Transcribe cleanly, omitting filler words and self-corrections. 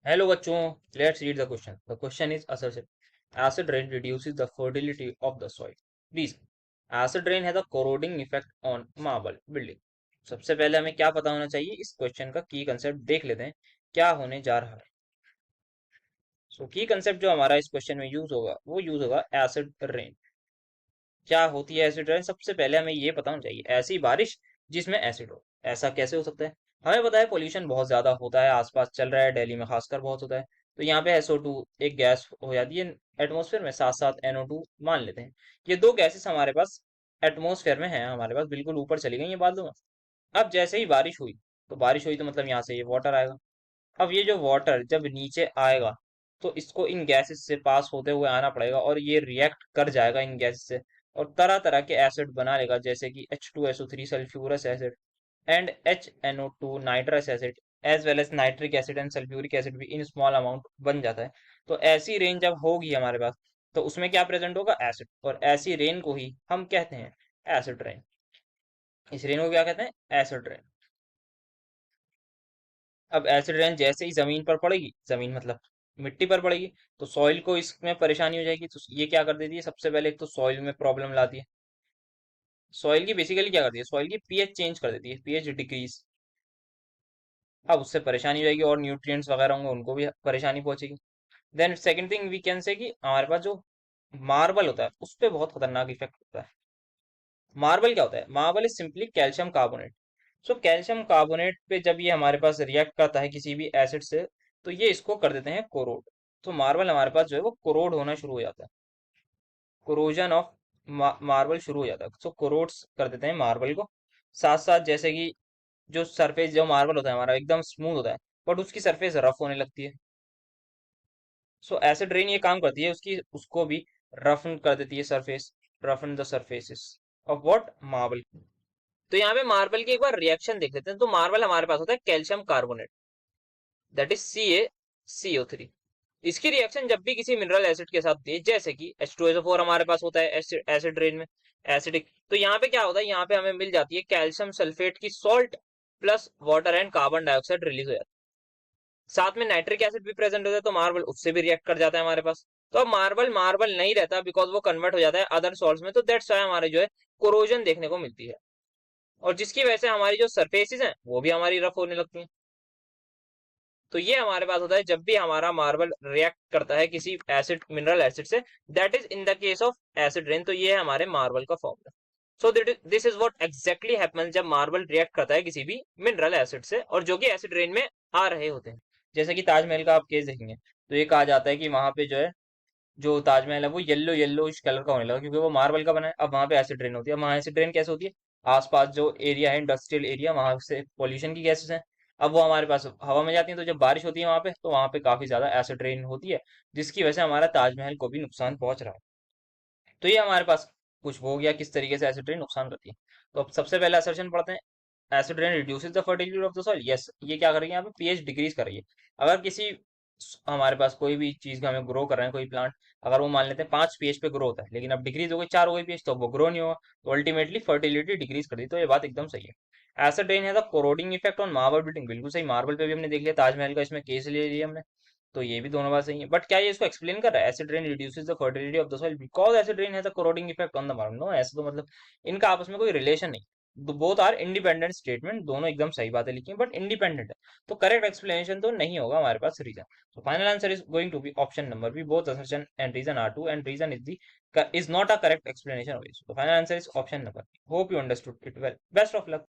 Hello बच्चों, let's read the question. The question is assertion. Acid rain reduces the fertility of the soil. Reason. Acid rain has a corroding effect on marble building. सबसे पहले हमें क्या पता होना चाहिए, इस क्वेश्चन का की कंसेप्ट देख लेते हैं क्या होने जा रहा है। सो की कंसेप्ट जो हमारा इस क्वेश्चन में यूज होगा वो यूज होगा एसिड रेन। क्या होती है एसिड रेन? सबसे पहले हमें ये पता होना चाहिए, ऐसी बारिश जिसमें एसिड हो। ऐसा कैसे हो सकता है? हमें पता है पोल्यूशन बहुत ज्यादा होता है, आसपास चल रहा है, दिल्ली में खासकर बहुत होता है। तो यहाँ पे SO2 एक गैस हो जाती है एटमॉस्फेयर में, साथ साथ NO2 मान लेते हैं। ये दो गैसेस हमारे पास एटमॉस्फेयर में है, हमारे पास बिल्कुल ऊपर चली गई ये बादलों में। अब जैसे ही बारिश हुई, तो बारिश हुई तो मतलब यहाँ से ये वाटर आएगा। अब ये जो वाटर जब नीचे आएगा, तो इसको इन गैसेस से पास होते हुए आना पड़ेगा और ये रिएक्ट कर जाएगा इन गैसेस से और तरह तरह के एसिड बना लेगा, जैसे कि H2SO3 sulphurous acid and HNO2 nitrous acid, as well as nitric acid and sulphuric acid भी इन स्मॉल अमाउंट बन जाता है। तो ऐसी रेन जब होगी हमारे पास, तो उसमें क्या प्रेजेंट होगा? एसिड। और ऐसी रेन को ही हम कहते हैं एसिड रेन। इस रेन को क्या कहते हैं? Acid rain. अब एसिड रेन जैसे ही जमीन पर पड़ेगी, जमीन मतलब मिट्टी पर पड़ेगी, तो सॉइल को इसमें परेशानी हो जाएगी। तो ये क्या कर देती है? सबसे पहले एक तो सॉइल में प्रॉब्लम लाती है। सॉइल की बेसिकली क्या करती है? सॉइल की पीएच चेंज कर देती है, पीएच डिक्रीज। अब उससे परेशानी हो जाएगी और न्यूट्रिएंट्स वगैरह होंगे उनको भी परेशानी पहुंचेगी। Then second thing we can say कि हमारे पास जो मार्बल होता है उस पर बहुत खतरनाक इफेक्ट होता है। मार्बल क्या होता है? Marble is simply calcium carbonate. So calcium carbonate पे जब ये हमारे पास रिएक्ट करता है किसी भी एसिड से, तो ये इसको कर देते हैं कोरोड। तो मार्बल हमारे पास जो है वो कोरोड होना शुरू हो जाता है। कोरोजन ऑफ मार्बल शुरू हो जाता है, सो कोरोड्स कर देते हैं मार्बल को। साथ साथ जैसे कि जो सरफेस जो मार्बल होता है हमारा एकदम स्मूथ होता है, बट उसकी सरफेस रफ होने लगती है। सो एसिड रेन ये काम करती है, उसकी उसको भी रफन कर देती है surface, roughen the surfaces of what? Marble. तो यहाँ पे मार्बल की एक बार रिएक्शन देख लेते हैं। तो मार्बल हमारे पास होता है calcium carbonate, that is CaCO3। इसकी रिएक्शन जब भी किसी मिनरल एसिड के साथ होती है, जैसे कि H2SO4 हमारे पास होता है एसिड रेन में, एसिडिक। तो यहाँ पे क्या होता है? यहाँ पे हमें मिल जाती है कैल्शियम सल्फेट की salt plus water and carbon dioxide release हो जाता है। साथ में नाइट्रिक एसिड भी प्रेजेंट होता है, तो मार्बल उससे भी रिएक्ट कर जाता है हमारे पास। तो अब मार्बल मार्बल नहीं रहता, बिकॉज वो कन्वर्ट हो जाता है अदर सॉल्ट्स में। तो दैट्स व्हाई हमारे जो है कोरोजन देखने को मिलती है, और जिसकी वजह से हमारी जो सरफेसेस हैं वो भी हमारी रफ होने लगती हैं। तो ये हमारे पास होता है जब भी हमारा मार्बल रिएक्ट करता है किसी एसिड मिनरल एसिड से, that is in the case of acid rain. तो ये है हमारे मार्बल का formula. So this is what exactly happens जब मार्बल रिएक्ट करता है किसी भी मिनरल एसिड से, और जो कि एसिड रेन में आ रहे होते हैं। जैसे कि ताजमहल का आप केस देखेंगे, तो ये कहा जाता है कि वहां पे जो है, जो ताजमहल है वो येलो येलो इस कलर का होने लगा, क्योंकि वो मार्बल का बना है। अब वहां पे एसिड रेन होती है। अब वहां एसिड रेन कैसे होती है? आसपास जो एरिया है इंडस्ट्रियल एरिया, वहां से पॉल्यूशन की गैसेस हैं, अब वो हमारे पास हवा में जाती है। तो जब बारिश होती है वहां पे, तो वहां पे काफी ज्यादा एसिड रेन होती है, जिसकी वजह से हमारा ताजमहल को भी नुकसान पहुंच रहा है। तो ये हमारे पास कुछ हो गया किस तरीके से एसिड रेन नुकसान करती है। तो अब सबसे पहले असर्शन पढ़ते हैं। Acid rain reduces the fertility of the soil. Yes, ये क्या कर रही है? यहाँ पे पीएच डिक्रीज कर रही है। अगर किसी हमारे पास कोई भी चीज का हमें ग्रो कर रहे हैं, कोई प्लांट, अगर वो मान लेते हैं 5 pH पे ग्रो होता है, लेकिन अब डिक्रीज हो गई 4 हो गई pH, तो वो ग्रो नहीं होगा, तो अल्टीमेटली फर्टिलिटी डिक्रीज कर दी। तो ये बात एकदम सही है। Acid rain has a corroding effect on marble building. बिल्कुल सही, मार्बल पे भी हमने देख लिया, ताजमहल का इसमें केस ले लिया हमने। तो ये भी दोनों बात सही है, बट क्या ये इसको एक्सप्लेन कर रहा है? Acid rain reduces the fertility of the soil because acid rain has a corroding effect on the marble? No, ऐसा तो मतलब इनका आपस में कोई रिलेशन नहीं। बोथ आर इंडिपेंडेंट स्टेटमेंट, दोनों एकदम सही बातें लिखी हैं, बट इंडिपेंडेंट है। तो करेक्ट एक्सप्लेनेशन तो नहीं होगा हमारे पास reason. So final answer is going to be option number B. Both assertion and reason are true, and reason is not a correct explanation of it. So the final answer is option number B. Hope you understood it well. Best of luck.